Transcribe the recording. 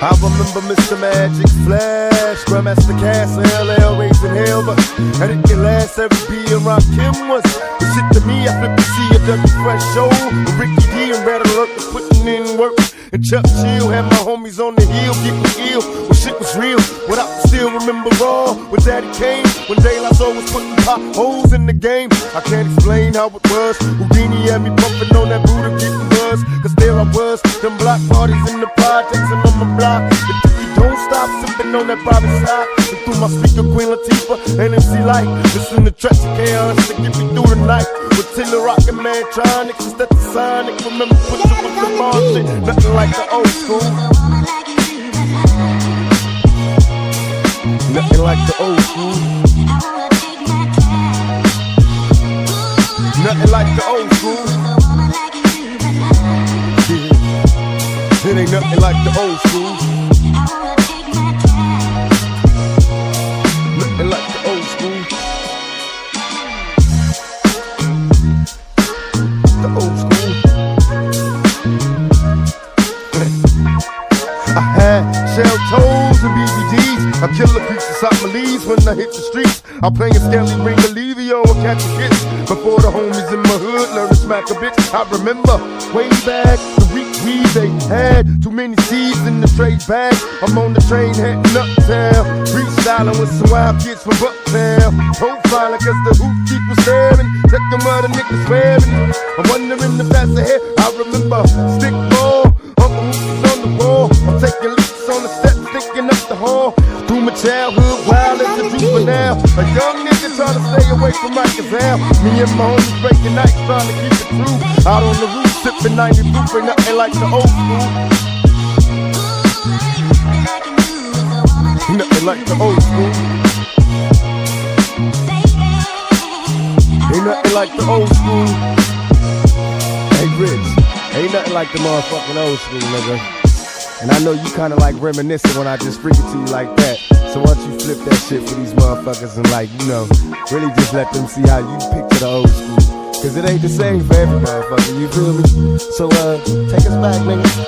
I remember Mr. Magic's flash, Grandmaster Castle, LL raising hell, but I didn't last. Every B and Rakim was the shit to me. I flipped to see a Dougie Fresh show with Ricky D and Red Alert was putting in work. And Chuck Chill had my homies on the hill getting ill when shit was real. What I still remember raw when Daddy came, when De La Soul was putting potholes in the game. I can't explain how it was. Houdini had me bumping on that Buddha getting buzz. Cause there I was, them block parties in the projects and on my block. If you don't stop sipping on that private side, and through my speaker Queen Latifah and MC Light, listen to tracks of chaos to get me through the night. With Tiller Rock and Mantronics, instead of Sonic, remember put you with the Martin, nothing like the old school. Nothing like the old school. Nothing like the old school. Yeah. It ain't nothing like the old school. Nothing like the old school. The old school. I had shell toes and BBDs. I kill the piece inside my leaves when I hit the streets. I play a Stanley Ring Olivio and catch a hits. Before the homies in my hood learn to smack a bitch. I remember way back the week they had too many seeds in the trade bag. I'm on the train heading uptown, freestyling with some wild kids from Bucktown. Profiling cause the hoop keep staring, checking where the niggas wearing. I'm wondering if that's ahead. I remember stick ball, Uncle Hoops on the wall. I'm taking leaps on the steps, thinking up the hall. Through my childhood, wild as a juvenile. A young nigga trying to stay away from Rikers. Me and my homies breaking nights, trying to keep it true. Out on the roof, sipping 90 proof, ain't nothing like the old school. Nothing like the old school. Ain't nothing like the old school. Hey Rich, ain't nothing like the motherfucking old school, nigga. And I know you kinda like reminiscing when I just freak it to you like that. So why don't you flip that shit for these motherfuckers and like, you know, really just let them see how you picture the old school. Cause it ain't the same for every motherfucker, you feel me? So take us back, nigga.